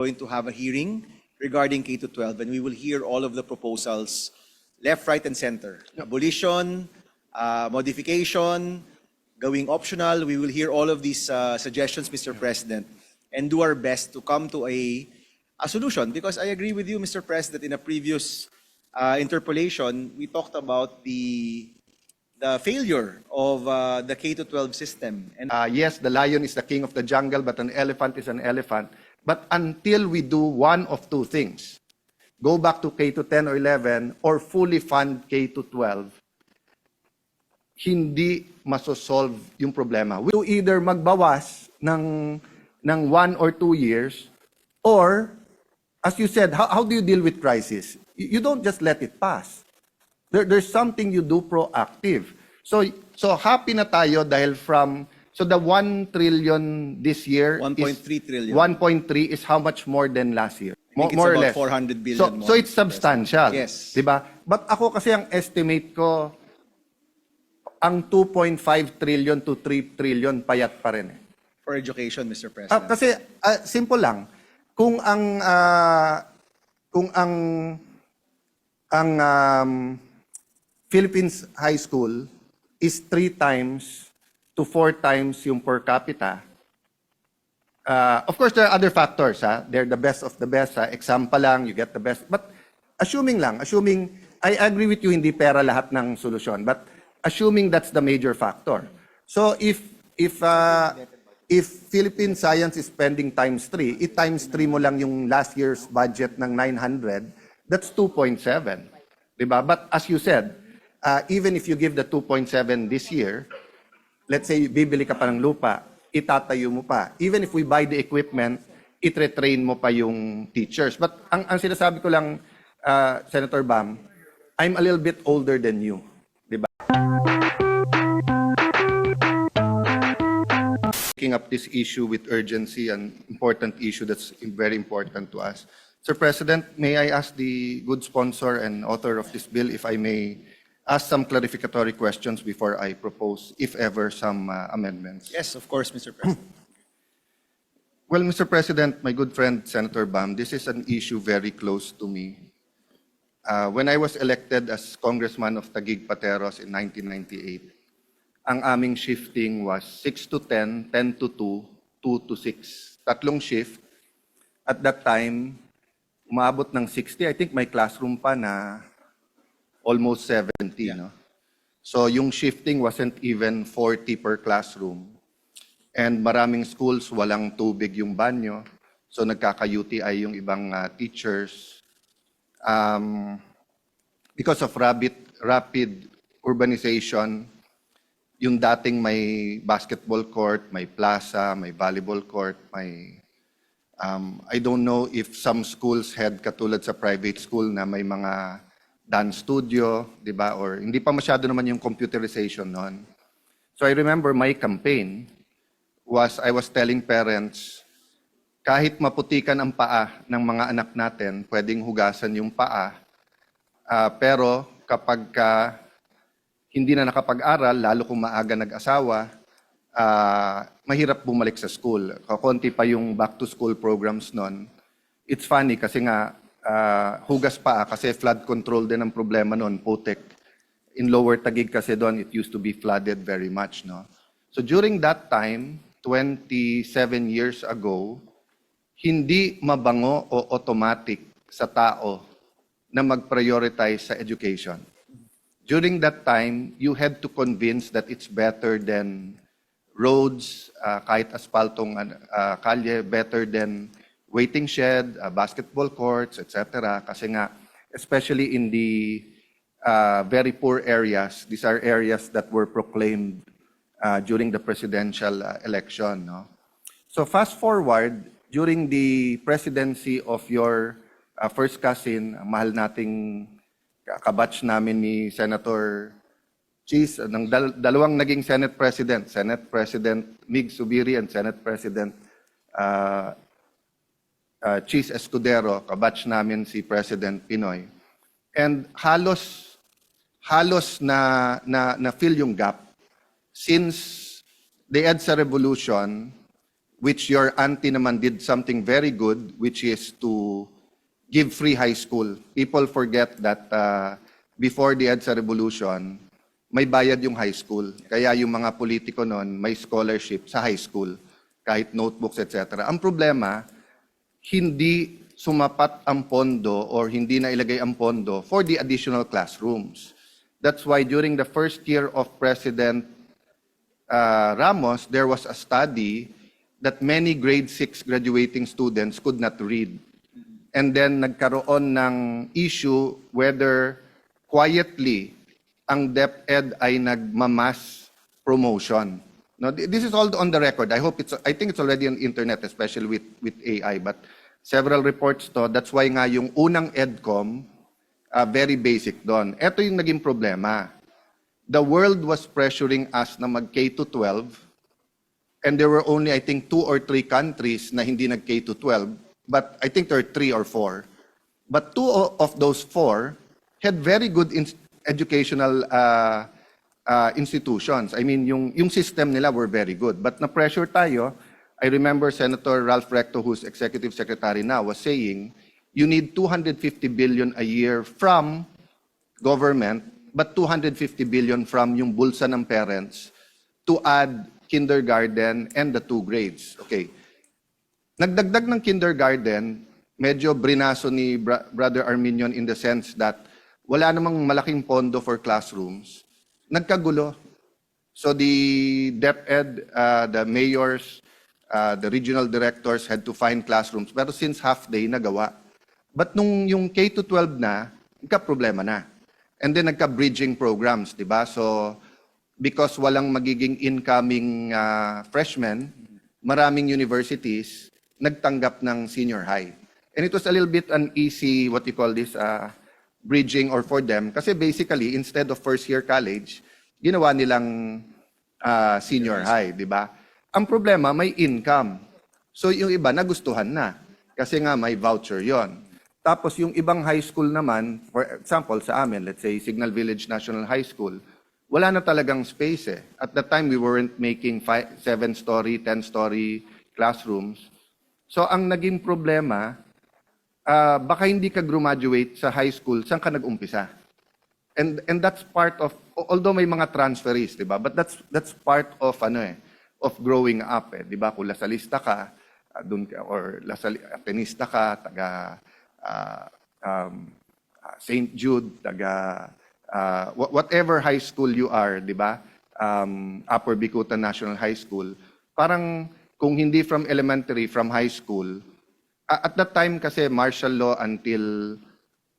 going to have a hearing regarding K to 12, and we will hear all of the proposals left, right, and center. Abolition, modification, going optional. We will hear all of these suggestions, Mr. President, and do our best to come to a solution. Because I agree with you, Mr. President, in a previous interpolation, we talked about the failure of the K to 12 system. And yes, the lion is the king of the jungle, but an elephant is an elephant. But until we do one of two things, go back to K to 10 or 11 or fully fund K to 12, hindi masosolve yung problema. We will either magbawas ng 1 or 2 years, or, as you said, how do you deal with crisis? You don't just let it pass. There's something you do proactive. So happy na tayo dahil so the 1 trillion this year 1.3 trillion. 1.3 is how much more than last year? I think it's More or about less. 400 billion more. So it's substantial. Yes. Diba? But ako kasi ang estimate ko, ang 2.5 trillion to 3 trillion payat pa rin. For education, Mr. President. Kasi simple lang. Kung ang Philippines high school is 3 times to 4 times yung per capita. Of course, there are other factors. They're the best of the best. Example lang, you get the best. But assuming, I agree with you, hindi pera lahat ng solusyon. But assuming that's the major factor. So if Philippine science is spending times 3, times 3 mo lang yung last year's budget ng 900, that's 2.7. Diba? But as you said, even if you give the 2.7 this year, let's say bibili ka pa ng lupa, itatayo mo pa. Even if we buy the equipment, it-retrain mo pa yung teachers. But ang sinasabi ko lang, Senator Bam, I'm a little bit older than you. Diba? Picking up this issue with urgency, an important issue that's very important to us. Sir President, may I ask the good sponsor and author of this bill if I may ask some clarificatory questions before I propose, if ever, some amendments? Yes, of course, Mr. President. Well, Mr. President, my good friend, Senator Bam, this is an issue very close to me. When I was elected as Congressman of Taguig Pateros in 1998, ang aming shifting was 6 to 10, 10 to 2, 2 to 6. Tatlong shift. At that time, umabot ng 60. I think may classroom pa na almost 70. Yeah. No? So yung shifting wasn't even 40 per classroom. And maraming schools, walang tubig yung banyo. So nagkaka-UTI yung ibang teachers. Because of rapid urbanization, yung dating may basketball court, may plaza, may volleyball court, may I don't know if some schools had katulad sa private school na may mga dance studio, di ba? Or hindi pa masyado naman yung computerization noon. So I remember my campaign was I was telling parents, kahit maputikan ang paa ng mga anak natin, pwedeng hugasan yung paa. Pero kapag hindi na nakapag-aral, lalo kung maaga nag-asawa, mahirap bumalik sa school. Kakunti pa yung back-to-school programs noon. It's funny kasi nga, hugas pa kasi flood control din ang problema noon, putik. In Lower Taguig kasi doon, it used to be flooded very much. No? So during that time, 27 years ago, hindi mabango o automatic sa tao na mag-prioritize sa education. During that time, you had to convince that it's better than roads, kahit aspaltong kalye, better than waiting shed, basketball courts, etc. Kasi nga, especially in the very poor areas, these are areas that were proclaimed during the presidential election. No? So fast forward, during the presidency of your first cousin, mahal nating kabatch namin ni Senator Cheese, ng dalawang naging Senate President Mig Zubiri and Senate President Cheese Escudero, kabatch namin si President Pinoy. And halos na fill yung gap since the EDSA revolution. which your auntie naman did something very good, which is to give free high school. People forget that before the EDSA revolution, may bayad yung high school. Kaya yung mga politiko noon may scholarship sa high school, kahit notebooks, etc. Ang problema, hindi sumapat ang pondo or hindi na ilagay ang pondo for the additional classrooms. That's why during the first year of President Ramos, there was a study that many grade 6 graduating students could not read. And then nagkaroon ng issue whether quietly ang DepEd ay nagmamas promotion. No, this is all on the record. I think it's already on internet, especially with AI, but several reports to. That's why nga yung unang EDCOM, very basic doon. Ito yung naging problema. The world was pressuring us na mag K-12, and there were only, I think, 2 or 3 countries na hindi nag K-12, but I think there are 3 or 4. But 2 of those 4 had very good educational institutions. I mean, yung system nila were very good. But na-pressure tayo. I remember Senator Ralph Recto, who's executive secretary now, was saying, you need 250 billion a year from government, but 250 billion from yung bulsa ng parents to add kindergarten and the 2 grades. Okay. Nagdagdag ng kindergarten, medyo brinaso ni Brother Arminion in the sense that wala namang malaking pondo for classrooms. Nagkagulo. So the DepEd, the mayors, the regional directors had to find classrooms. Pero since half day, nagawa. But nung yung K-12 na, nagka-problema na. And then nagka-bridging programs, di ba? So, because walang magiging incoming freshmen, maraming universities nagtanggap ng senior high. And it was a little bit an easy, what you call this, bridging or for them. Kasi basically, instead of first-year college, ginawa nilang senior high, di ba? Ang problema, may income. So yung iba, nagustuhan na. Kasi nga may voucher yon. Tapos yung ibang high school naman, for example, sa amin, let's say Signal Village National High School, wala na talagang space eh. At that time, we weren't making 7-story, 10-story classrooms. So ang naging problema, baka hindi ka graduate sa high school, saan ka nag-umpisa? And that's part of, although may mga transferees, di ba? But that's part of of growing up, eh, 'di ba? Kung Lasalista ka, doon ka or Atenista ka, taga St. Jude, taga whatever high school you are, 'di ba? Upper Bicutan National High School. Parang kung hindi from elementary, from high school, at that time kasi martial law until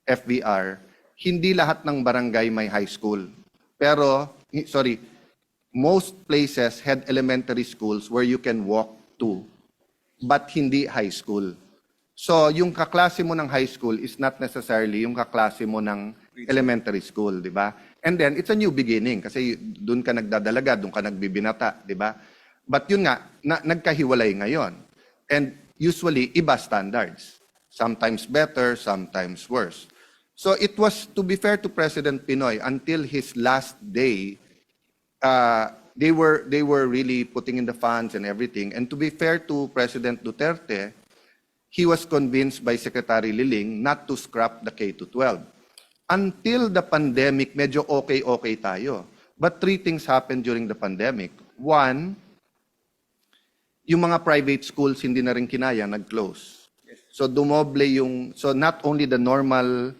FVR, hindi lahat ng barangay may high school. Pero most places had elementary schools where you can walk to, but hindi high school. So, yung kaklase mo ng high school is not necessarily yung kaklase mo ng elementary school, di ba? And then, it's a new beginning kasi doon ka nagdadalaga, doon ka nagbibinata, di ba? But yun nga, nagkahiwalay ngayon. And usually, iba standards. Sometimes better, sometimes worse. So, it was, to be fair to President Pinoy, until his last day, they were really putting in the funds and everything. And to be fair to President Duterte, he was convinced by Secretary Liling not to scrap the K-12. Until the pandemic, medyo okay tayo. But 3 things happened during the pandemic. 1, yung mga private schools hindi na rin kinaya, nag-close. So dumoble so not only the normal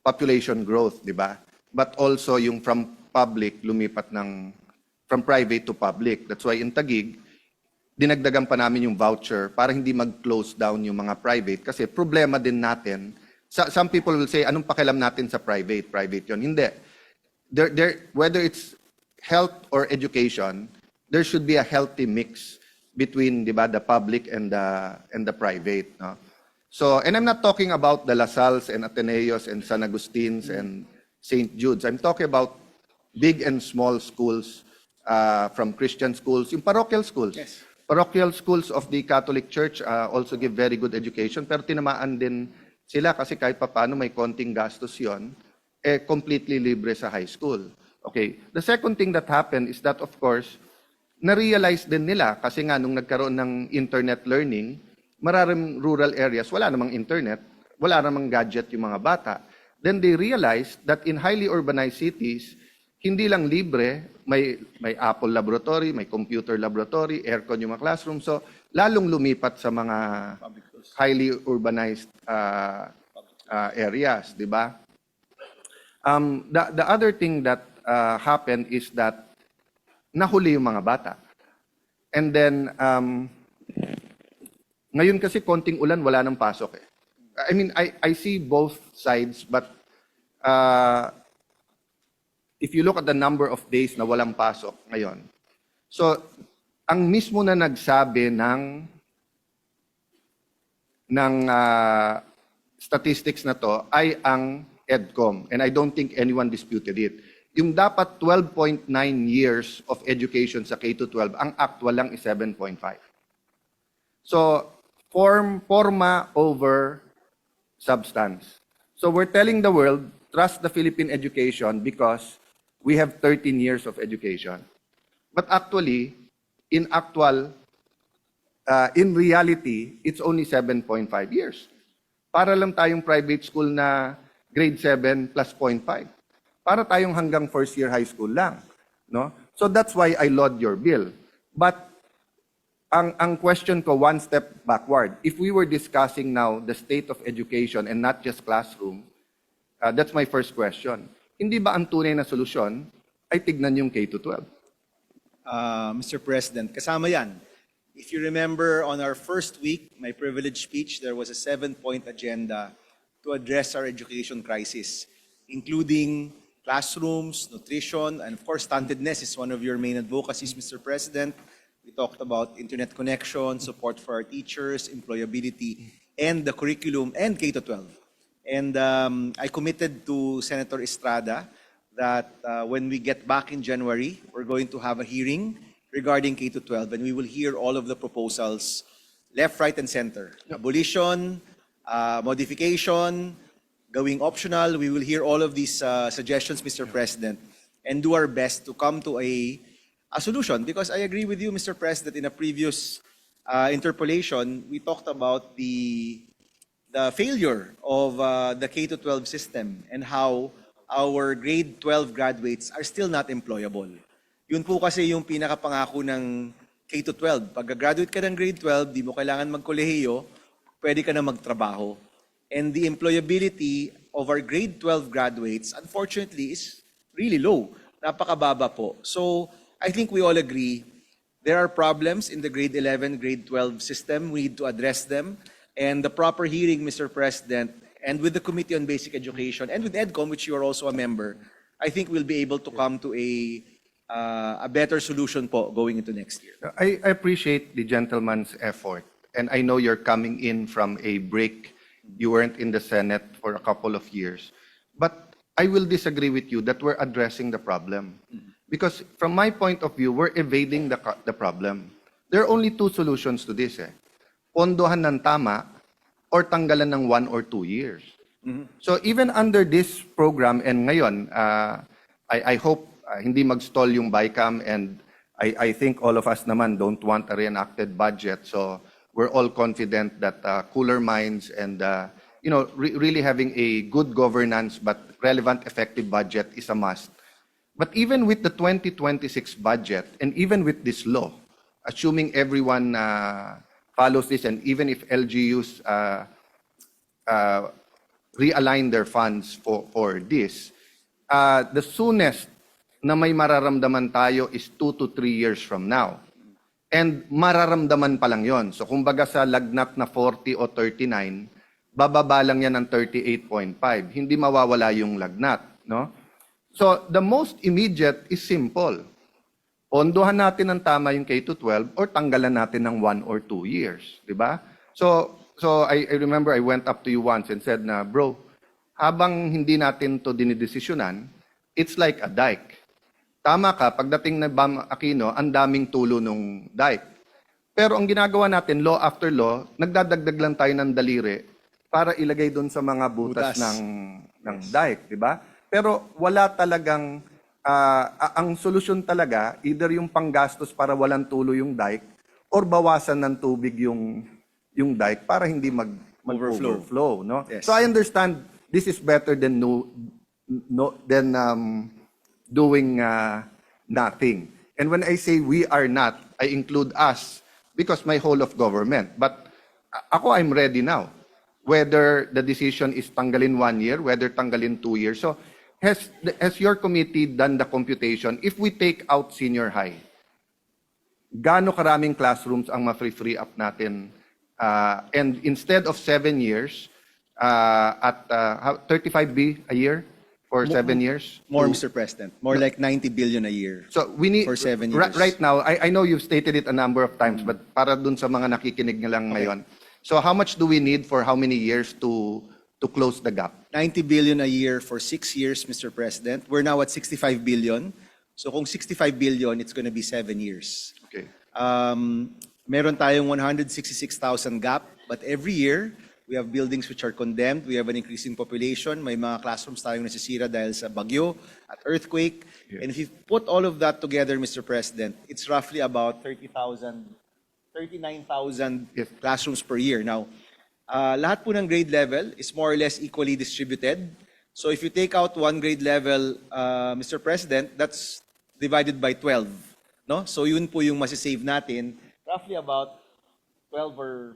population growth, di ba? But also yung from public, lumipat from private to public. That's why in Taguig, dinagdagan pa namin yung voucher para hindi mag-close down yung mga private. Kasi problema din natin. Some people will say, anong pakialam natin sa private? Private yun. Hindi. Whether it's health or education, there should be a healthy mix between, di ba, the public and the private. No? So, and I'm not talking about the La Salles and Ateneos and San Agustin's and St. Jude's. I'm talking about big and small schools, from Christian schools, yung parochial schools. Yes. Parochial schools of the Catholic Church also give very good education, pero tinamaan din sila kasi kahit papaano may konting gastos yon, completely libre sa high school. Okay. The second thing that happened is that, of course, na-realize din nila kasi nga nung nagkaroon ng internet learning, maraming rural areas, wala namang internet, wala namang gadget yung mga bata. Then they realized that in highly urbanized cities, hindi lang libre, may Apple laboratory, may computer laboratory, aircon yung mga classroom. So, lalong lumipat sa mga highly urbanized areas, di ba? The other thing that happened is that nahuli yung mga bata. And then, ngayon kasi konting ulan, wala nang pasok eh. I mean, I see both sides, but if you look at the number of days na walang pasok ngayon, so, ang mismo na nagsabi ng statistics na to ay ang EDCOM, and I don't think anyone disputed it. Yung dapat 12.9 years of education sa K-12, ang actual lang is 7.5. So, forma over substance. So we're telling the world, trust the Philippine education because we have 13 years of education. But actually, in reality, it's only 7.5 years. Para lang tayong private school na grade 7 plus 0.5. Para tayong hanggang first year high school lang. No? So that's why I laud your bill. But ang question ko, one step backward. If we were discussing now the state of education and not just classroom, that's my first question. Hindi ba ang tunay na solusyon ay tignan yung K-12? Mr. President, kasama yan. If you remember, on our first week, my privilege speech, there was a 7-point agenda to address our education crisis, including classrooms, nutrition, and of course, stuntedness is one of your main advocacies, Mr. President. We talked about internet connection, support for our teachers, employability, and the curriculum, and K-12. And I committed to Senator Estrada that when we get back in January, we're going to have a hearing regarding K-12, and we will hear all of the proposals, left, right, and center. Abolition, modification, going optional. We will hear all of these suggestions, Mr. President, and do our best to come to a solution. Because I agree with you, Mr. President, in a previous interpolation, we talked about the failure of the K-12 system and how our grade 12 graduates are still not employable. Yun po kasi yung pinakapangako ng K-12. Pag graduate ka ng grade 12, di mo kailangan magkolehiyo, pwede ka na magtrabaho. And the employability of our grade 12 graduates, unfortunately, is really low. Napakababa po. So, I think we all agree there are problems in the grade 11, grade 12 system. We need to address them. And the proper hearing, Mr. President, and with the Committee on Basic Education, and with EDCOM, which you are also a member, I think we'll be able to come to a better solution po going into next year. I appreciate the gentleman's effort, and I know you're coming in from a break. You weren't in the Senate for a couple of years. But I will disagree with you that we're addressing the problem. Because from my point of view, we're evading the problem. There are only two solutions to this. Pondohan ng tama or tanggalan ng 1 or 2 years. So even under this program, and ngayon, I hope hindi mag-stall yung BICAM, and I think all of us naman don't want a reenacted budget. So we're all confident that cooler minds and really having a good governance but relevant, effective budget is a must. But even with the 2026 budget, and even with this law, assuming everyone follows this, and even if LGUs realign their funds for this, the soonest na may mararamdaman tayo is 2 to 3 years from now. And mararamdaman pa lang yon. So kumbaga sa lagnat na 40 o 39, bababa lang yan ng 38.5. Hindi mawawala yung lagnat, no? So the most immediate is simple. Pondohan natin ng tama yung K-12 or tanggalan natin ng 1 or 2 years, di ba? So I remember I went up to you once and said na, bro, habang hindi natin to dinidesisyonan, it's like a dike. Tama ka, pagdating na Bam Aquino, ang daming tulo nung dike. Pero ang ginagawa natin, law after law, nagdadagdag lang tayo ng daliri para ilagay doon sa mga butas. ng dike, di ba? Pero wala talagang ang solusyon talaga, either yung panggastos para walang tulo yung dike, or bawasan ng tubig yung dike para hindi mag-overflow. No? Yes. So I understand this is better than doing nothing. And when I say we are not, I include us because my whole of government. But ako, I'm ready now. Whether the decision is tanggalin 1 year, whether tanggalin 2 years. So has your committee done the computation? If we take out senior high, gaano karaming classrooms ang ma-free up natin? And instead of 7 years, at 35B a year for 7 years? More, Mr. President. More like 90 billion a year. So we need, For 7 years. Right now, I know you've stated it a number of times, but para dun sa mga nakikinig nga lang ngayon. So how much do we need for how many years to close the gap? 90 billion a year for 6 years, Mr. President. We're now at 65 billion. So kung 65 billion, it's going to be 7 years. Okay. Meron tayong 166,000 gap, but every year, we have buildings which are condemned. We have an increasing population. May mga classrooms tayong nasisira dahil sa bagyo at earthquake. Yeah. And if you put all of that together, Mr. President, it's roughly about 39,000 Yes. classrooms per year. Now, lahat po ng grade level is more or less equally distributed. So if you take out one grade level, Mr. President, that's divided by 12. No? So yun po yung masisave natin. Roughly about 12 or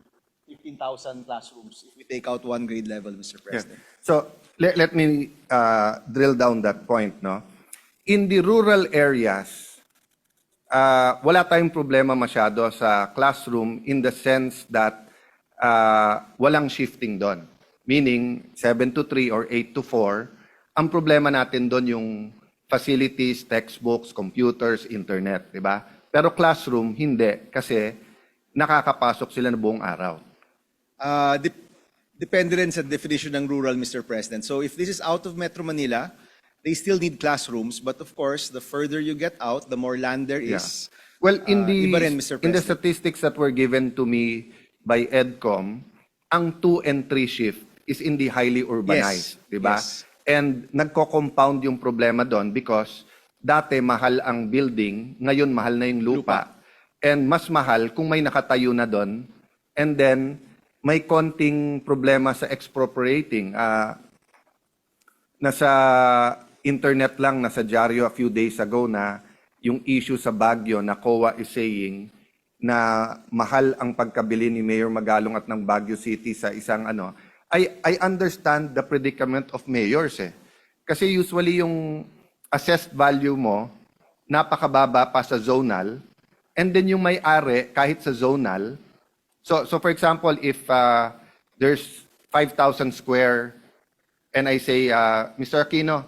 15,000 classrooms if we take out one grade level, Mr. Yeah. President. So let me drill down that point. No? In the rural areas, wala tayong problema masyado sa classroom in the sense that walang shifting doon. Meaning, 7 to 3 or 8 to 4, ang problema natin doon yung facilities, textbooks, computers, internet, di ba? Pero classroom, hindi. Kasi nakakapasok sila na buong araw. Depende rin sa definition ng rural, Mr. President. So if this is out of Metro Manila, they still need classrooms. But of course, the further you get out, the more land there is. Well, in the iba rin, Mr. in the President. statistics that were given to me by EDCOM, ang 2 and 3 shift is in the highly urbanized, Yes. di ba? Yes. And nagko-compound yung problema doon because dati mahal ang building, ngayon mahal na yung lupa. And mas mahal kung may nakatayo na doon. And then may konting problema sa expropriating. Nasa internet lang, nasa dyaryo a few days ago na yung issue sa Baguio na COA is saying na mahal ang pagkabili ni Mayor Magalong at ng Baguio City sa isang ano. I understand the predicament of mayors eh. Kasi usually yung assessed value mo, napakababa pa sa zonal, and then yung may-ari, kahit sa zonal. So for example, if there's 5,000 square, and I say, Mr. Aquino,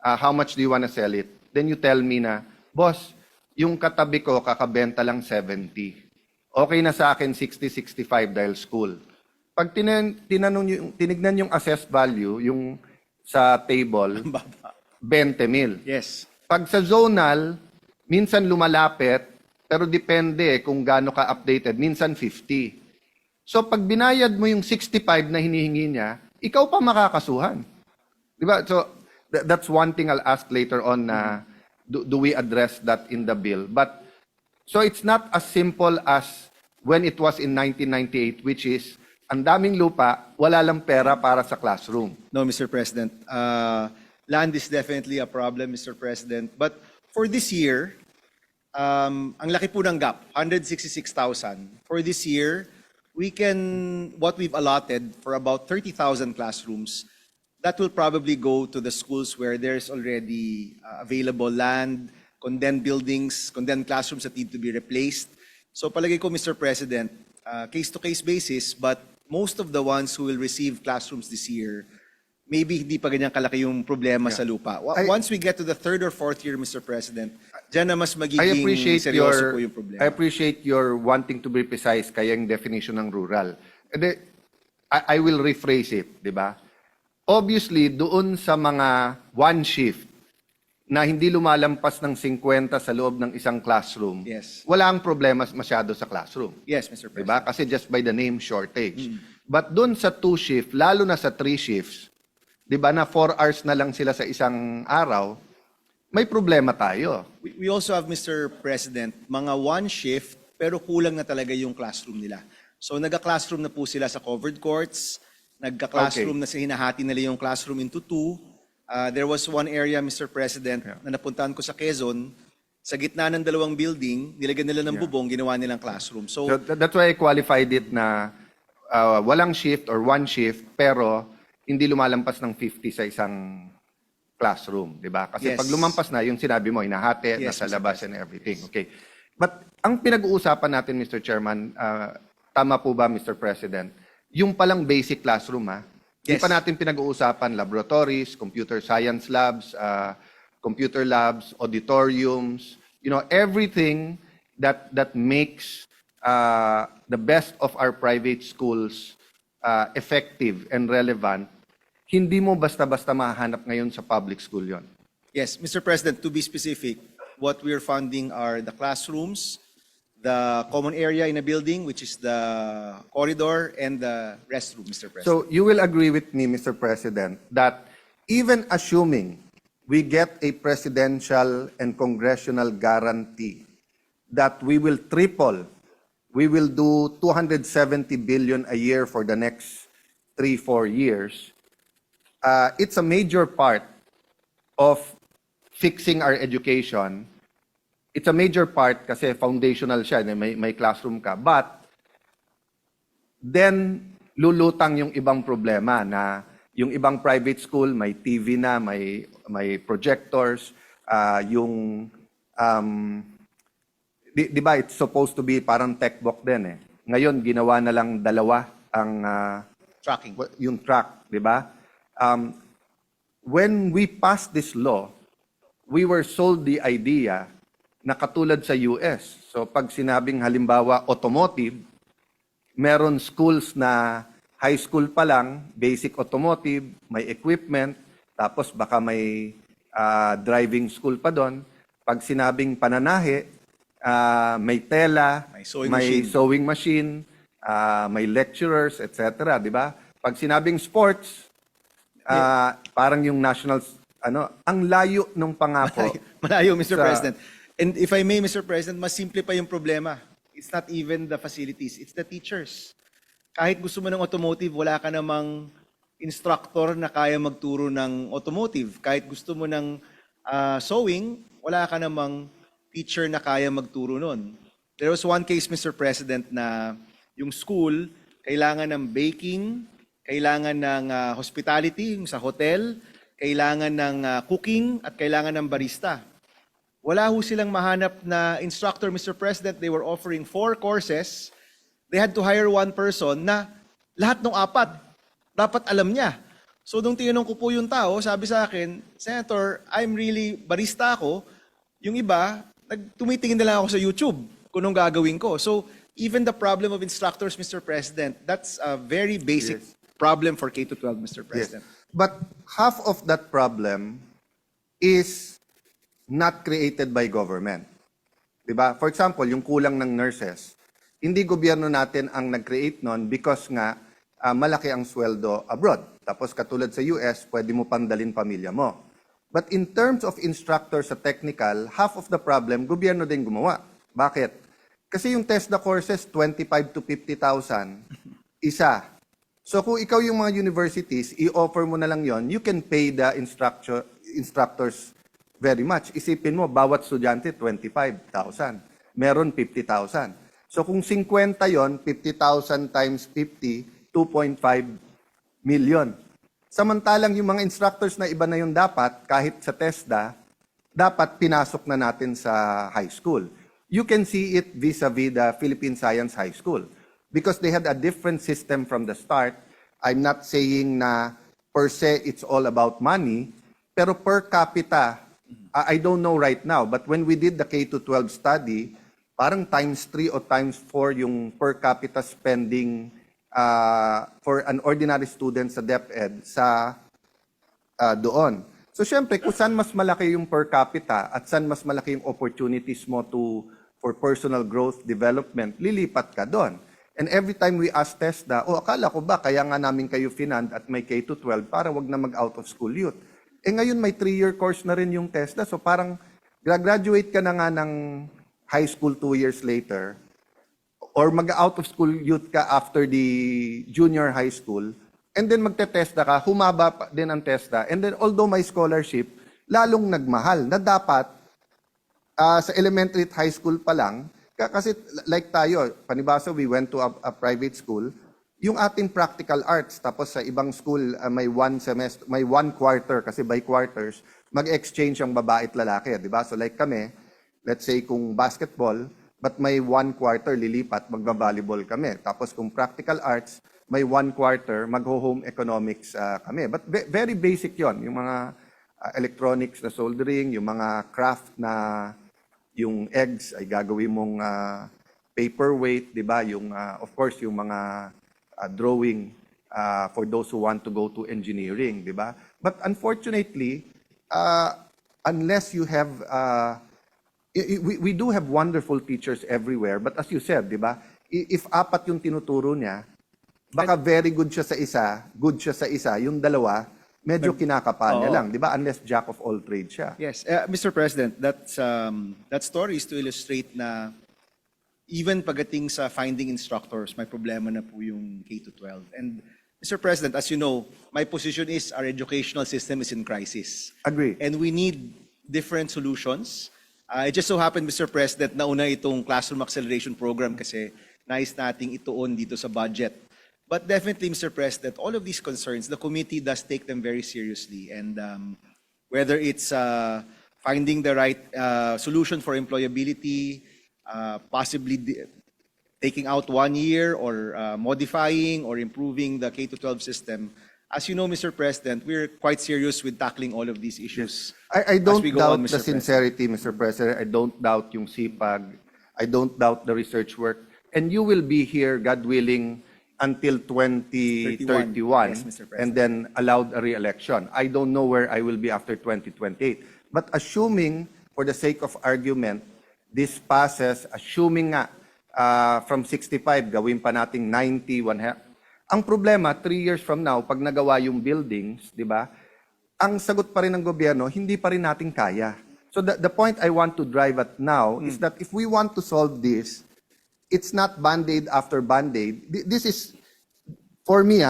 how much do you want to sell it? Then you tell me na, boss, yung katabi ko kakabenta lang 70. Okay na sa akin 60-65 dahil school. Pag tinignan yung assessed value, yung sa table, 20 mil. Yes. Pag sa zonal, minsan lumalapit, pero depende kung gaano ka-updated, minsan 50. So pag binayad mo yung 65 na hinihingi niya, ikaw pa makakasuhan. Di ba? So that's one thing I'll ask later on na do we address that in the bill. But so it's not as simple as when it was in 1998, which is ang daming lupa, wala lang pera para sa classroom. No, Mr. President. Land is definitely a problem, Mr. President. But for this year, ang laki po ng gap, 166,000. For this year, what we've allotted for about 30,000 classrooms, that will probably go to the schools where there's already available land, condemned buildings, condemned classrooms that need to be replaced. So palagay ko, Mr. President, case-to-case basis, but most of the ones who will receive classrooms this year, maybe hindi pa ganyan kalaki yung problema sa lupa. Once we get to the 3rd or 4th year, Mr. President, dyan na mas magiging seryoso po yung problema. I appreciate your wanting to be precise kaya yung definition ng rural. I will rephrase it, di ba? Obviously, doon sa mga one shift na hindi lumalampas ng 50 sa loob ng isang classroom, Yes. wala ang problema masyado sa classroom. Yes, Mr. President. Diba? Kasi just by the name shortage. But doon sa 2 shift, lalo na sa 3 shifts, diba na 4 hours na lang sila sa isang araw, may problema tayo. We also have, Mr. President, mga one shift pero kulang na talaga yung classroom nila. So nagka-classroom na po sila sa covered courts, nagka-classroom na sa hinahati nila yung classroom into two. There was one area, Mr. President, na napuntahan ko sa Quezon, sa gitna ng dalawang building, nilagyan nila ng bubong, ginawa nilang classroom. So that's why I qualified it na walang shift or one shift pero hindi lumalampas ng 50 sa isang classroom, di ba? Kasi Yes. pag lumampas na, yung sinabi mo, hinahati, Yes, nasa Mr. labas and everything. Okay. But ang pinag-uusapan natin, Mr. Chairman, tama po ba, Mr. President? Yung palang basic classroom, ha? Hindi Yes. pa natin pinag-uusapan laboratories, computer science labs, computer labs, auditoriums, everything that makes the best of our private schools effective and relevant. Hindi mo basta-basta mahanap ngayon sa public school yon. Yes, Mr. President, to be specific, what we're funding are the classrooms, the common area in a building, which is the corridor, and the restroom, Mr. President. So you will agree with me, Mr. President, that even assuming we get a presidential and congressional guarantee that we will triple, we will do 270 billion a year for the next 3-4 years, it's a major part of fixing our education. It's a major part kasi foundational siya, may classroom ka. But then lulutang yung ibang problema na yung ibang private school may TV na, may projectors, di ba it's supposed to be parang techbook din eh. Ngayon ginawa na lang dalawa ang Tracking. yung track, di ba? When we passed this law, we were sold the idea na katulad sa US. So pag sinabing halimbawa automotive, meron schools na high school pa lang, basic automotive, may equipment, tapos baka may driving school pa doon. Pag sinabing pananahe, may tela, May sewing sewing machine, may lecturers, etc. Di ba? Pag sinabing sports, parang yung national, ang layo ng pangako. Malayo, Mr. Sa- President. And if I may, Mr. President, mas simple pa yung problema. It's not even the facilities, it's the teachers. Kahit gusto mo ng automotive, wala ka namang instructor na kaya magturo ng automotive. Kahit gusto mo ng sewing, wala ka namang teacher na kaya magturo nun. There was one case, Mr. President, na yung school, kailangan ng baking, kailangan ng hospitality, yung sa hotel, kailangan ng cooking, at kailangan ng barista. Wala ho silang mahanap na instructor, Mr. President. They were offering 4 courses. They had to hire one person na lahat ng 4, dapat alam niya. So nung tinanong ko po yung tao, sabi sa akin, Senator, I'm really barista ako. Yung iba, tumitingin na lang ako sa YouTube kung anong gagawin ko. So even the problem of instructors, Mr. President, that's a very basic problem for K-12, Mr. President. Yes. But half of that problem is not created by government. Diba? For example, yung kulang ng nurses, hindi gobyerno natin ang nag-create nun because nga malaki ang sweldo abroad. Tapos katulad sa US, pwede mo pandalin pamilya mo. But in terms of instructors sa technical, half of the problem, gobyerno din gumawa. Bakit? Kasi yung TESDA courses, 25 to 50,000, isa. So kung ikaw yung mga universities, i-offer mo na lang yon, you can pay the instructors very much. Isipin mo, bawat estudyante, 25,000. Meron 50,000. So kung 50 yon, 50,000 times 50, 2.5 million. Samantalang yung mga instructors na iba na yung dapat, kahit sa TESDA, dapat pinasok na natin sa high school. You can see it vis-a-vis the Philippine Science High School. Because they had a different system from the start. I'm not saying na per se it's all about money, pero per capita, I don't know right now, but when we did the K-12 study, parang times 3 o times 4 yung per capita spending for an ordinary student sa DepEd sa doon. So syempre, kung saan mas malaki yung per capita at saan mas malaki yung opportunities mo for personal growth, development, lilipat ka doon. And every time we ask TESDA, akala ko ba kaya nga namin kayo finand at may K-12 para wag na mag-out of school youth. Ngayon may 3-year course na rin yung TESDA. So parang graduate ka na nga ng high school 2 years later or mag-out of school youth ka after the junior high school and then magte-TESDA ka, humaba pa din ang TESDA. And then although may scholarship, lalong nagmahal na dapat sa elementary at high school pa lang, kasi like tayo, panibasa, we went to a private school, yung ating practical arts, tapos sa ibang school, may 1 semester, may 1 quarter, kasi by quarters, mag-exchange ang babae at lalaki, di ba? So like kami, let's say kung basketball, but may 1 quarter lilipat, magba-volleyball kami. Tapos kung practical arts, may 1 quarter, mag-home economics kami. But very basic yon, yung mga electronics na soldering, yung mga craft na yung eggs ay gagawin mong paperweight, di ba? Yung, of course, yung mga drawing for those who want to go to engineering, di ba? But unfortunately, unless you have, we do have wonderful teachers everywhere, but as you said, di ba? If 4 yung tinuturo niya, baka very good siya sa isa, yung dalawa, medyo kinakapa niya lang, di ba? Unless jack of all trades siya. Yes, Mr. President, that story is to illustrate na even pagdating sa finding instructors, may problema na po yung K-12. And Mr. President, as you know, my position is our educational system is in crisis. Agree. And we need different solutions. It just so happened, Mr. President, nauna itong Classroom Acceleration Program kasi nais nating ituon dito sa budget. But definitely, Mr. President, all of these concerns, the committee does take them very seriously. And whether it's finding the right solution for employability, possibly taking out 1 year or modifying or improving the K-12 system. As you know, Mr. President, we're quite serious with tackling all of these issues. I don't as we go doubt on, the Mr. sincerity, Mr. President. I don't doubt yung sipag. I don't doubt the research work. And you will be here, God willing, until 2031. Yes, Mr. President. And then allowed a re-election. I don't know where I will be after 2028. But assuming, for the sake of argument, this passes, assuming nga from 65, gawin pa nating 90, ang problema, 3 years from now, pag nagawa yung buildings, di ba, ang sagot pa rin ng gobyerno, hindi pa rin natin kaya. So the point I want to drive at now is that if we want to solve this, it's not Band-Aid after Band-Aid. This is, for me,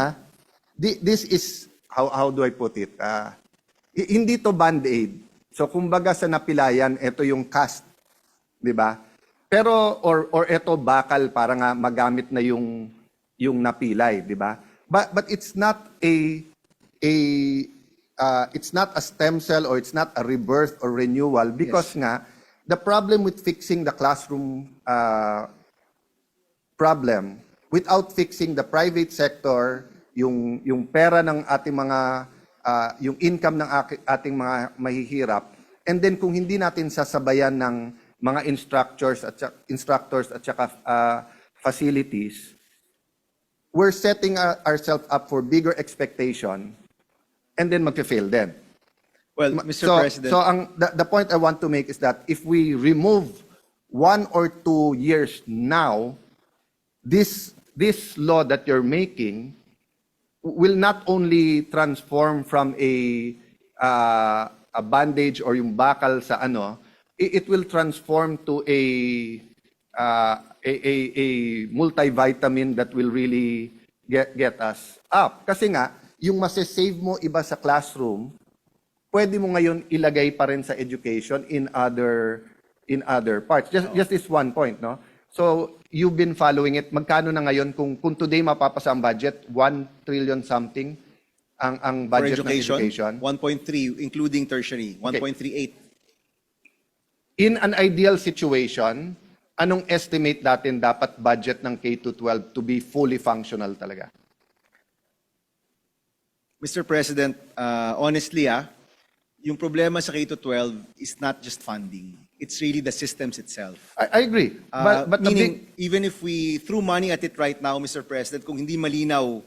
this is, how do I put it? Hindi to Band-Aid. So kumbaga sa napilayan, ito yung cast, di ba? Pero, or ito bakal para nga magamit na yung napilay, di ba? But it's not it's not a stem cell or it's not a rebirth or renewal because nga the problem with fixing the classroom problem without fixing the private sector, yung pera ng ating mga yung income ng ating mga mahihirap, and then kung hindi natin sasabayan ng mga instructors at saka facilities, we're setting ourselves up for bigger expectation and then mag-fail din. Well, Mr. President. So the point I want to make is that if we remove 1 or 2 years now, this law that you're making will not only transform from a bandage or yung bakal sa it will transform to a multivitamin that will really get us up. Kasi nga, yung masasave mo iba sa classroom, pwede mo ngayon ilagay pa rin sa education in other parts. Just this one point, no? So, you've been following it. Magkano na ngayon kung today mapapasa ang budget, 1 trillion something ang budget ng education? 1.3 including tertiary, 1.38. In an ideal situation, anong estimate natin dapat budget ng K-12 to be fully functional talaga? Mr. President, honestly, yung problema sa K-12 is not just funding. It's really the systems itself. I agree. But Meaning, even if we threw money at it right now, Mr. President, kung hindi malinaw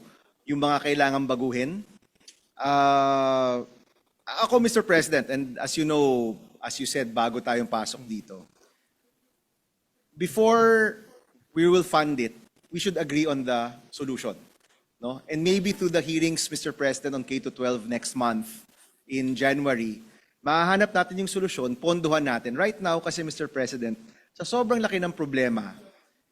yung mga kailangang baguhin, ako, Mr. President, and as you know, as you said, bago tayong pasok dito, before we will fund it, we should agree on the solution. No? And maybe through the hearings, Mr. President, on K-12 next month, in January, mahahanap natin yung solusyon, ponduhan natin. Right now, kasi Mr. President, sa sobrang laki ng problema,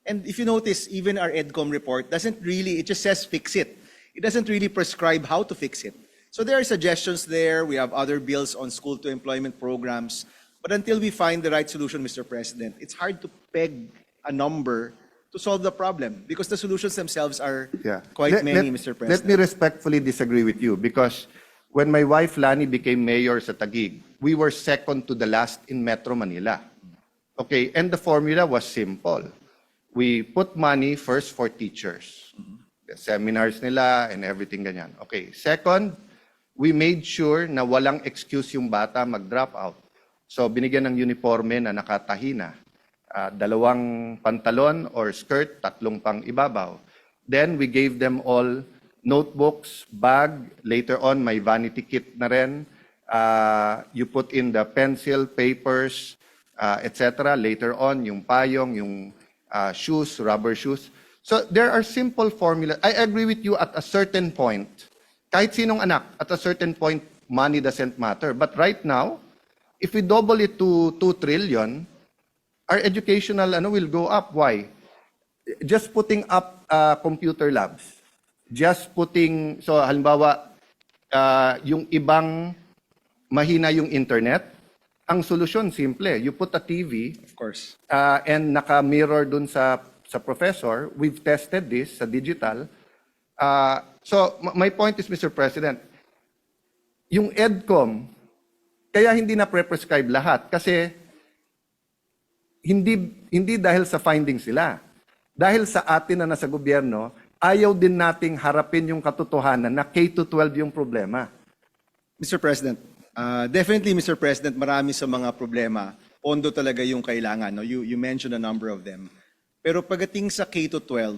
and if you notice, even our EDCOM report it just says fix it. It doesn't really prescribe how to fix it. So there are suggestions there. We have other bills on school-to-employment programs. But until we find the right solution, Mr. President, it's hard to peg a number to solve the problem because the solutions themselves are quite many, Mr. President. Let me respectfully disagree with you because when my wife Lani became mayor sa Taguig, we were second to the last in Metro Manila. Okay, and the formula was simple. We put money first for teachers. The seminars nila and everything ganyan. Okay, second, we made sure na walang excuse yung bata mag-drop out. So binigyan ng uniforme na nakatahi na. 2 pantalon or skirt, 3 pang ibabaw. Then we gave them all notebooks, bag, later on may vanity kit na rin. You put in the pencil, papers, etc. Later on, yung payong, yung shoes, rubber shoes. So there are simple formulas. I agree with you at a certain point. Kahit sinong anak, at a certain point, money doesn't matter. But right now, if we double it to 2 trillion, our educational will go up. Why? Just putting up computer labs. Just putting, so halimbawa, yung ibang mahina yung internet, ang solusyon simple. You put a TV, Of course. and naka-mirror dun sa professor. We've tested this sa digital. So my point is, Mr. President, yung EDCOM, kaya hindi na pre-prescribe lahat kasi hindi dahil sa findings sila. Dahil sa atin na nasa gobyerno, ayaw din nating harapin yung katotohanan na K-12 yung problema. Mr. President, definitely, Mr. President, marami sa mga problema, pondo talaga yung kailangan. No? You mentioned a number of them. Pero pagdating sa K-12,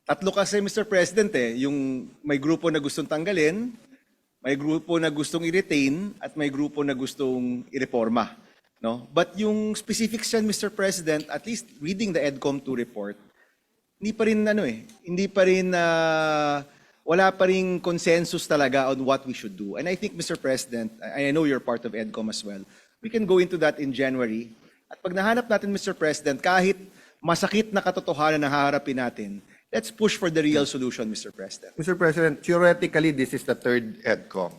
tatlo kasi, Mr. President, yung may grupo na gustong tanggalin, may grupo na gustong i-retain, at may grupo na gustong i-reforma. No? But yung specifics yan, Mr. President, at least reading the EDCOM 2 report, hindi pa rin wala pa rin consensus talaga on what we should do. And I think, Mr. President, I know you're part of EDCOM as well, we can go into that in January. At pag nahanap natin, Mr. President, kahit masakit na katotohanan na haharapin natin, let's push for the real solution, Mr. President. Mr. President, theoretically, this is the 3rd EDCOM.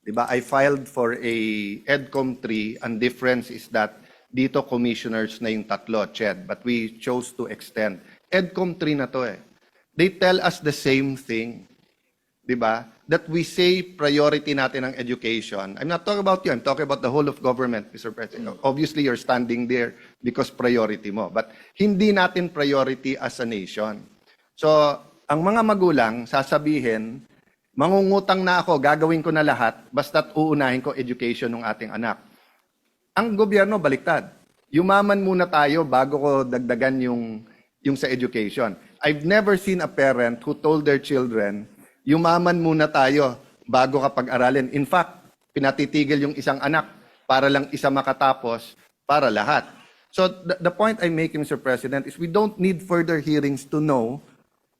Diba? I filed for a EDCOM 3, and difference is that dito commissioners na yung 3, CHED, but we chose to extend. EDCOM 3 na to They tell us the same thing. Diba? That we say priority natin ang education. I'm not talking about you, I'm talking about the whole of government, Mr. President. Obviously, you're standing there because priority mo. But hindi natin priority as a nation. So, ang mga magulang sasabihin, mangungutang na ako, gagawin ko na lahat, basta't uunahin ko education ng ating anak. Ang gobyerno, baliktad. Yumaman muna tayo bago ko dagdagan yung sa education. I've never seen a parent who told their children, yumaman muna tayo bago ka pag-aralin. In fact, pinatitigil yung isang anak para lang isa makatapos para lahat. So the point I'm making, Mr. President, is we don't need further hearings to know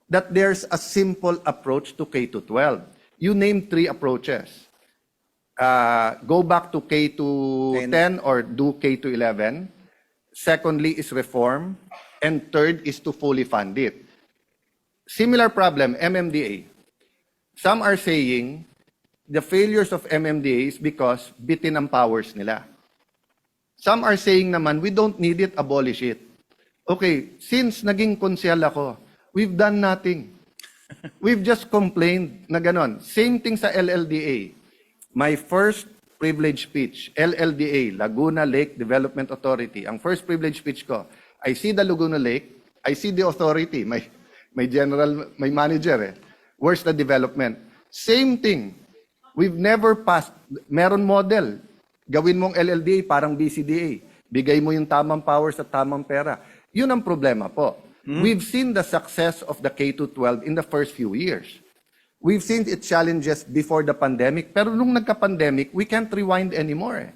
that there's a simple approach to K-12. You named 3 approaches. Go back to K-10 or do K-11. Secondly is reform. And third is to fully fund it. Similar problem, MMDA. Some are saying the failures of MMDA is because bitin ang powers nila. Some are saying naman, we don't need it, abolish it. Okay, since naging konsyal ako, we've done nothing. We've just complained na ganon. Same thing sa LLDA. My first privilege speech, LLDA, Laguna Lake Development Authority. Ang first privilege speech ko, I see the Laguna Lake, I see the authority, my manager. Where's the development? Same thing. We've never passed, meron model. Gawin mong LLDA parang BCDA. Bigay mo yung tamang powers at tamang pera. Yun ang problema po. We've seen the success of the K-12 in the first few years. We've seen its challenges before the pandemic, pero nung nagka-pandemic, we can't rewind anymore.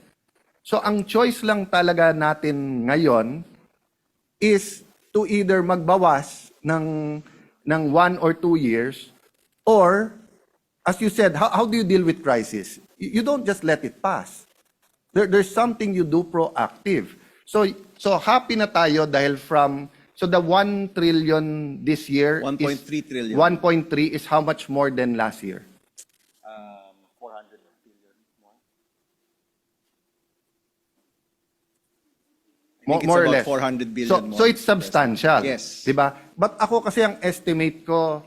So ang choice lang talaga natin ngayon is to either magbawas ng 1 or 2 years, or, as you said, how do you deal with crisis? You don't just let it pass. There's something you do proactive. So happy na tayo dahil so the 1 trillion this year 1.3 trillion. 1.3 is how much more than last year? 400 billion more. I think it's More or about less. 400 billion So, more. so it's substantial. Yes. Diba? But ako kasi ang estimate ko,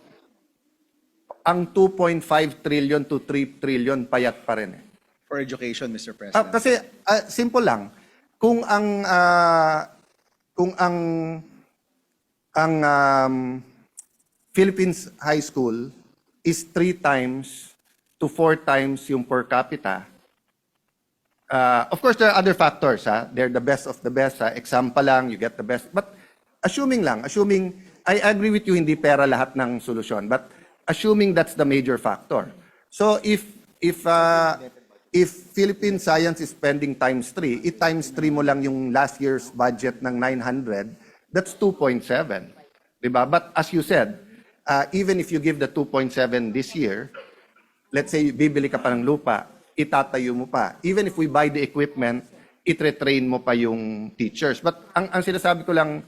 ang 2.5 trillion to 3 trillion payat pa rin eh. For education, Mr. President. Kasi simple lang, kung ang Philippines high school is 3 times to 4 times yung per capita, of course there are other factors, they're the best of the best, exam pa lang, you get the best, but assuming I agree with you, hindi pera lahat ng solusyon, but assuming that's the major factor. So if Philippine science is spending times 3, times 3 mo lang yung last year's budget ng 900, that's 2.7. Diba? But as you said, even if you give the 2.7 this year, let's say bibili ka pa ng lupa, itatayo mo pa. Even if we buy the equipment, itre-train mo pa yung teachers. But ang sinasabi ko lang,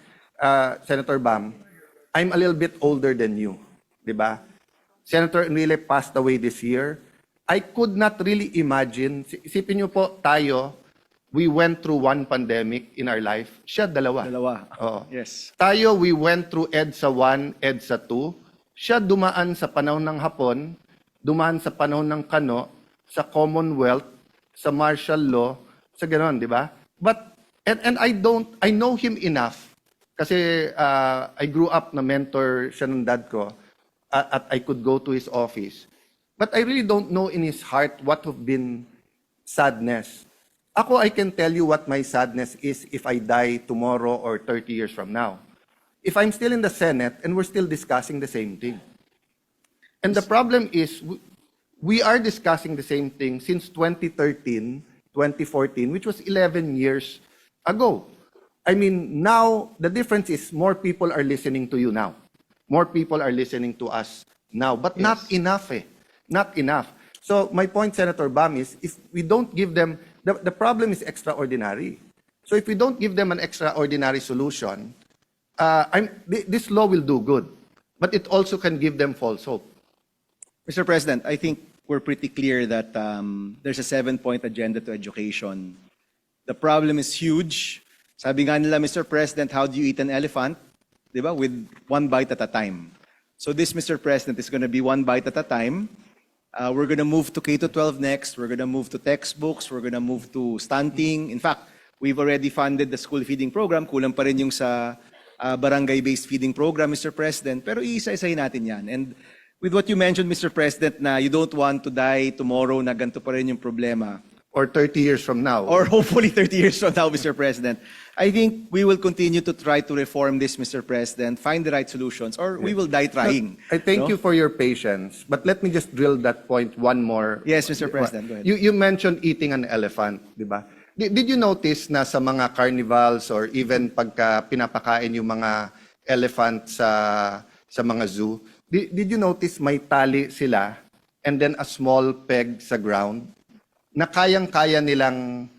Senator Bam, I'm a little bit older than you. Diba? Senator Enrile passed away this year. I could not really imagine, isipin niyo po tayo, we went through 1 pandemic in our life, siya dalawa. Oo. Yes. Tayo, we went through EDSA 1, EDSA 2, siya dumaan sa panahon ng Hapon, dumaan sa panahon ng Kano, sa Commonwealth, sa martial law, sa gano'n, di ba? But, and I know him enough, kasi I grew up na mentor siya ng dad ko, at I could go to his office. But I really don't know in his heart what have been sadness. Ako, I can tell you what my sadness is if I die tomorrow or 30 years from now. If I'm still in the Senate and we're still discussing the same thing. And the problem is, we are discussing the same thing since 2013, 2014, which was 11 years ago. I mean, now, the difference is more people are listening to you now. More people are listening to us now. But not enough eh. Not enough. So my point, Senator Bam, is if we don't give them, the problem is extraordinary. So if we don't give them an extraordinary solution, this law will do good, but it also can give them false hope. Mr. President, I think we're pretty clear that there's a 7-point agenda to education. The problem is huge. Sabi nga nila, Mr. President, how do you eat an elephant? Diba? With 1 bite at a time. So this, Mr. President, is going to be 1 bite at a time. We're going to move to K-12 next. We're going to move to textbooks. We're going to move to stunting. In fact, we've already funded the school feeding program. Kulang pa rin yung sa barangay-based feeding program, Mr. President. Pero iisa-isahin natin yan. And with what you mentioned, Mr. President, na you don't want to die tomorrow na ganito pa rin yung problema. Or 30 years from now. Or hopefully 30 years from now, Mr. President. I think we will continue to try to reform this, Mr. President, find the right solutions, or we will die trying. I thank No? you for your patience, but let me just drill that point one more. Yes, Mr. President, go ahead. You mentioned eating an elephant, di ba? Did you notice na sa mga carnivals or even pagka pinapakain yung mga elephant sa mga zoo, did you notice may tali sila and then a small peg sa ground na kayang-kaya nilang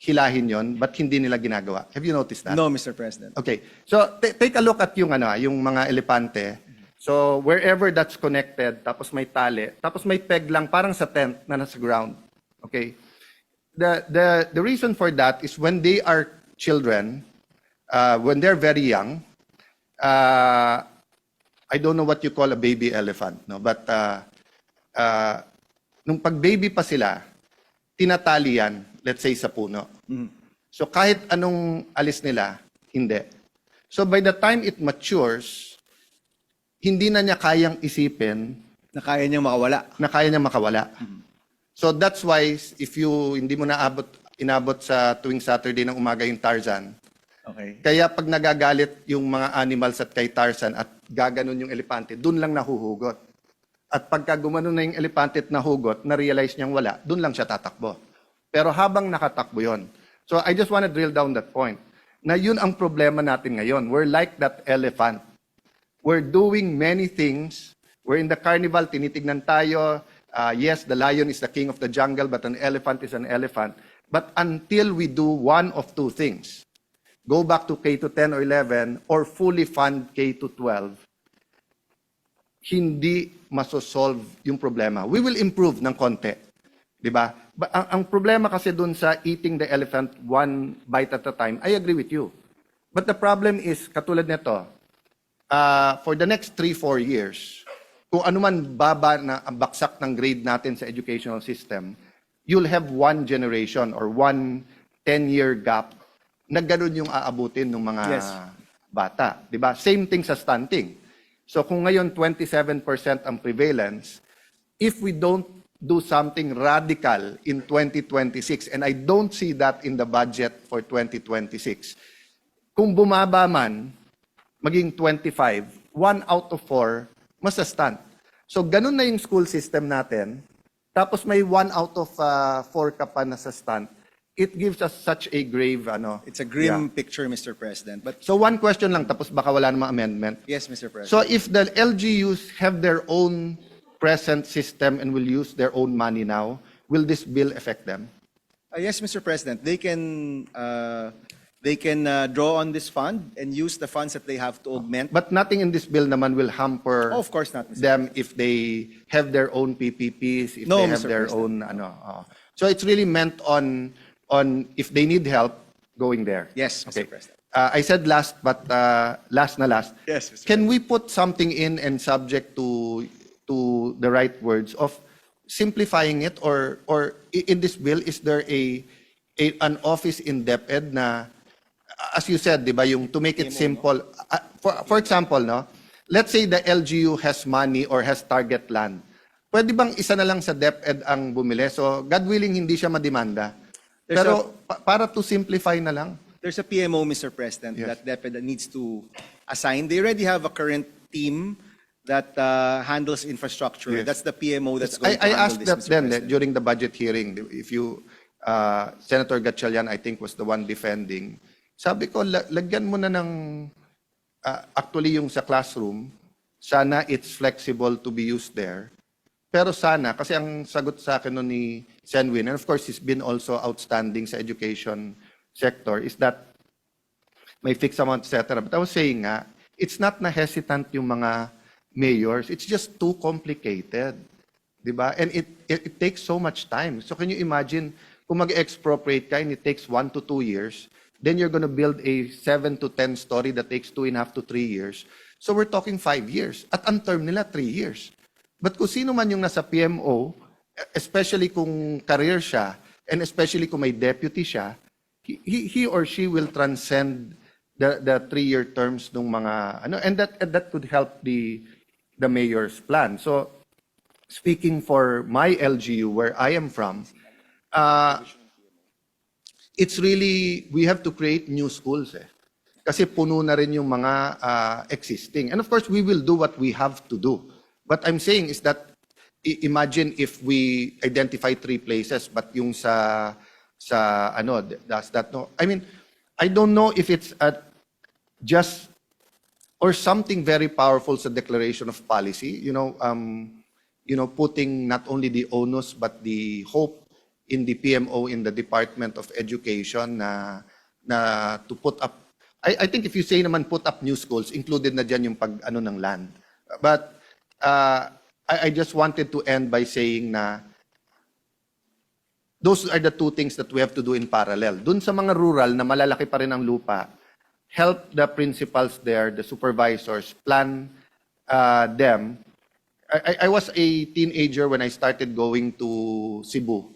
hilahin yon but hindi nila ginagawa? Have you noticed that? No, Mr. President. Okay. So take a look at yung yung mga elepante. So wherever that's connected, tapos may tali, tapos may peg lang parang sa tent na nasa ground. Okay? The reason for that is when they are children, when they're very young, I don't know what you call a baby elephant, no? But nung pag baby pa sila, tinatali yan, let's say sa puno. So kahit anong alis nila, hindi. So by the time it matures, hindi na niya kayang isipin Na kaya niyang makawala. na kaya niya makawala. So that's why if you hindi mo inabot sa tuwing Saturday ng umaga yung Tarzan, Okay. kaya pag nagagalit yung mga animals at kay Tarzan at gaganon yung elepante, dun lang nahuhugot. At pagka gumanon na yung elepante at nahugot, na-realize niyang wala, dun lang siya tatakbo. Pero habang nakatakbo yon. So I just want to drill down that point. Na yun ang problema natin ngayon. We're like that elephant. We're doing many things. We're in the carnival, tinitignan tayo, yes, the lion is the king of the jungle, but an elephant is an elephant. But until we do one of two things, go back to K to 10 or 11 or fully fund K to 12, hindi masosolve yung problema. We will improve ng konti. Di ba? Ang problema kasi dun sa eating the elephant one bite at a time, I agree with you. But the problem is, katulad nito, for the next 3-4 years, kung ano man baba na ang baksak ng grade natin sa educational system, you'll have one generation or one 10-year gap na ganun yung aabutin ng mga Yes. bata. Di ba? Same thing sa stunting. So kung ngayon 27% ang prevalence, if we don't do something radical in 2026, and I don't see that in the budget for 2026, kung bumaba man, maging 25, 1 out of 4, masa-stunt. So ganun na yung school system natin, tapos may 1 out of 4 ka pa na sa stunt, it gives us such a grave, It's a grim picture, Mr. President. But So one question lang, tapos baka wala namang amendment. yes, Mr. President. So if the LGUs have their own present system and will use their own money now, will this bill affect them? Yes, Mr. President, they can draw on this fund and use the funds that they have to augment. But nothing in this bill naman will hamper Oh, of course not, Mr. them if they have their own PPPs, if No, they have Mr. their President. own So it's really meant on if they need help going there. Yes, Mr. Okay. President. I said last, but last na last. Yes, Mr. Can we put something in and subject to the right words of simplifying it, or in this bill is there an office in DepEd na, as you said, di ba, yung to make it simple. For example, no, let's say the LGU has money or has target land. Pwede bang isa na lang sa DepEd ang bumili? So, God willing, hindi siya mademanda. There's Pero para to simplify na lang. There's a PMO, Mr. President, Yes. that DepEd needs to assign. They already have a current team that handles infrastructure. Yes. That's the PMO that's going to I handle asked this, that Mr. then President. during the budget hearing, if you, Senator Gatchalian, I think, was the one defending. Sabi ko, lagyan mo na ng, actually yung sa classroom, sana it's flexible to be used there. Pero sana, kasi ang sagot sa akin nun ni Senwin, and of course he's been also outstanding sa education sector, is that may fixed amount, etc. But I was saying nga, it's not na hesitant yung mga mayors, it's just too complicated. Diba? And it takes so much time. So can you imagine, kung mag-expropriate ka and it takes 1 to 2 years, then you're gonna build a 7 to 10 story that takes 2.5 to 3 years. So we're talking 5 years. At ang term nila, 3 years. But kung sino man yung nasa PMO, especially kung career siya, and especially kung may deputy siya, he or she will transcend the 3-year terms ng mga, and that could help the mayor's plan. So, speaking for my LGU, where I am from, it's really, we have to create new schools eh. Kasi puno na rin yung mga existing. And of course, we will do what we have to do. What I'm saying is that, imagine if we identify 3 places, but yung sa does that no? I mean, I don't know if it's just, or something very powerful sa declaration of policy, putting not only the onus but the hope in the PMO, in the Department of Education na to put up, I think if you say naman put up new schools, included na dyan yung ng land. But I just wanted to end by saying na those are the 2 things that we have to do in parallel. Dun sa mga rural na malalaki pa rin ang lupa, help the principals there, the supervisors, plan them. I was a teenager when I started going to Cebu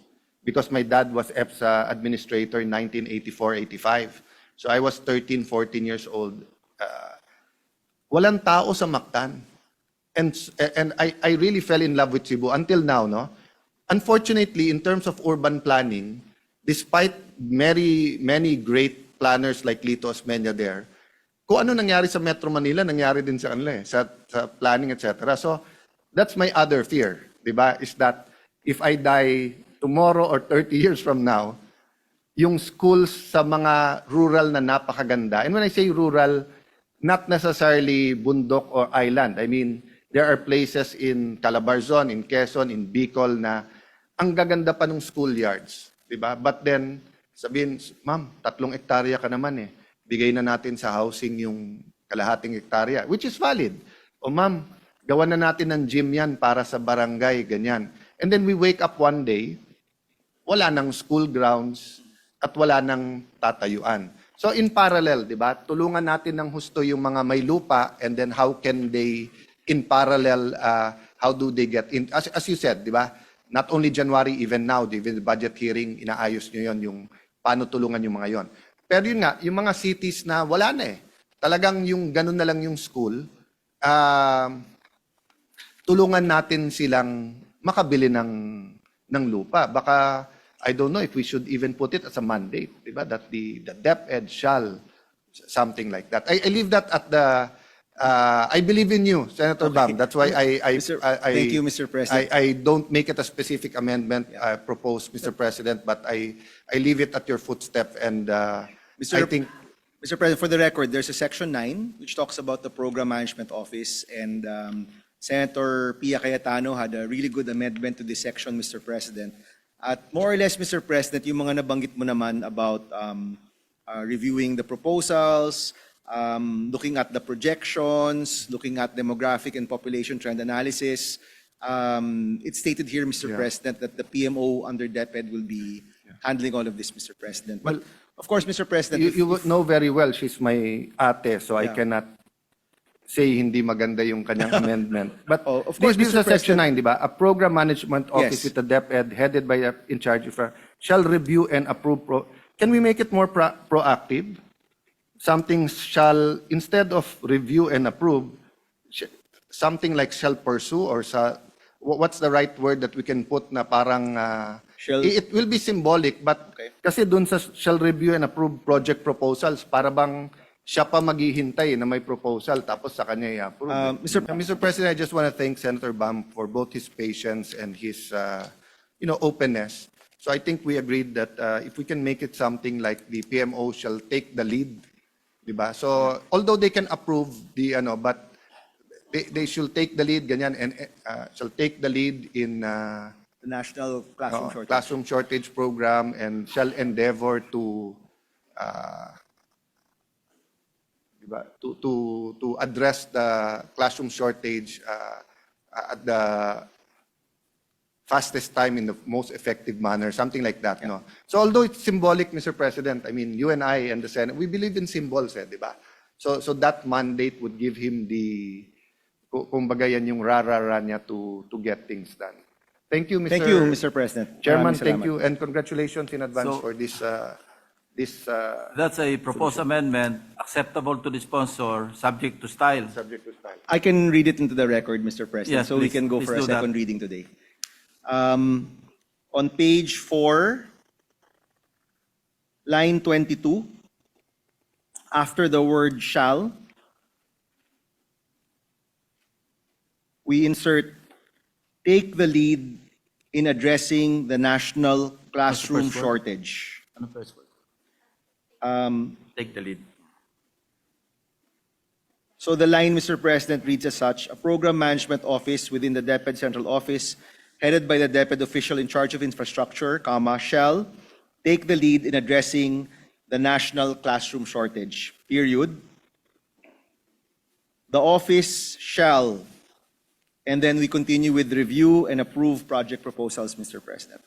because my dad was EPSA administrator in 1984-85. So I was 13, 14 years old. Walang tao sa Mactan. And I really fell in love with Cebu until now, no? Unfortunately, in terms of urban planning, despite many great planners like Lito Osmeña there, kung ano nangyari sa Metro Manila, nangyari din sa kanila sa planning, etc. So, that's my other fear, di ba? Is that if I die tomorrow or 30 years from now, yung schools sa mga rural na napakaganda, and when I say rural, not necessarily bundok or island, I mean, There are places in Calabarzon, in Quezon, in Bicol na ang gaganda pa ng schoolyards, di ba? But then, sabihin, ma'am, 3 hektarya ka naman eh. Bigay na natin sa housing yung kalahating hektarya, which is valid. O ma'am, gawa na natin ng gym yan para sa barangay, ganyan. And then we wake up one day, wala nang school grounds at wala nang tatayuan. So in parallel, di ba, tulungan natin ng husto yung mga may lupa and then how can they, in parallel, how do they get in? As you said, di ba, not only January, even now, even the budget hearing, inaayos nyo yon yung paano tulungan yung mga yon. Pero yun nga, yung mga cities na wala na eh, talagang yung ganun na lang yung school, tulungan natin silang makabili ng lupa. Baka, I don't know if we should even put it as a mandate, diba? That the DepEd shall, something like that. I leave that at the, I believe in you, Senator Bam. That's why Thank you, Mr. President. I don't make it a specific amendment proposed, Mr. President, but I leave it at your footstep and I think... Mr. President, for the record, there's a Section 9 which talks about the Program Management Office, and Senator Pia Cayetano had a really good amendment to this section, Mr. President. At more or less, Mr. President, yung mga nabanggit mo naman about reviewing the proposals, looking at the projections, looking at demographic and population trend analysis, it's stated here, Mr. President, that the PMO under DepEd will be handling all of this, Mr. President. But of course, Mr. President, You would know very well she's my ate, so I cannot say hindi maganda yung kanyang amendment. But of course, this is Mr. a Section 9, di ba? A program management office Yes. with a DepEd headed by in charge of shall review and approve. Can we make it more proactive? Something shall, instead of review and approve, something like shall pursue or what's the right word that we can put na parang it will be symbolic, but kasi dun sa shall review and approve project proposals, para bang siya pa maghihintay na may proposal tapos sa kanya i-approve. Mr. President, I just want to thank Senator Bam for both his patience and his openness. So I think we agreed that if we can make it something like the PMO shall take the lead, diba? So although they can approve the but they should take the lead ganyan and shall take the lead in the National Classroom Shortage. Classroom Shortage Program and shall endeavor to to address the classroom shortage at the fastest time in the most effective manner, something like that. No? So although it's symbolic, Mr. President, I mean, you and I and the Senate, we believe in symbols, di ba? So that mandate would give him the, kumbaga yan yung rarara niya to get things done. Thank you, Mr. Thank you, Mr. President. Chairman, Maraming thank salamat. you, and congratulations in advance So- for this That's a proposed amendment acceptable to the sponsor, subject to style. subject to style. I can read it into the record, Mr. President, Yes, so we please- can go please for a do that. second reading today. On page 4, line 22, after the word shall, we insert take the lead in addressing the national classroom first word? shortage. Ano first word? Take the lead. So the line, Mr. President, reads as such: a program management office within the DepEd Central Office, headed by the DepEd official in charge of infrastructure, shall take the lead in addressing the national classroom shortage, period. The office shall, and then we continue with review and approve project proposals, Mr. President.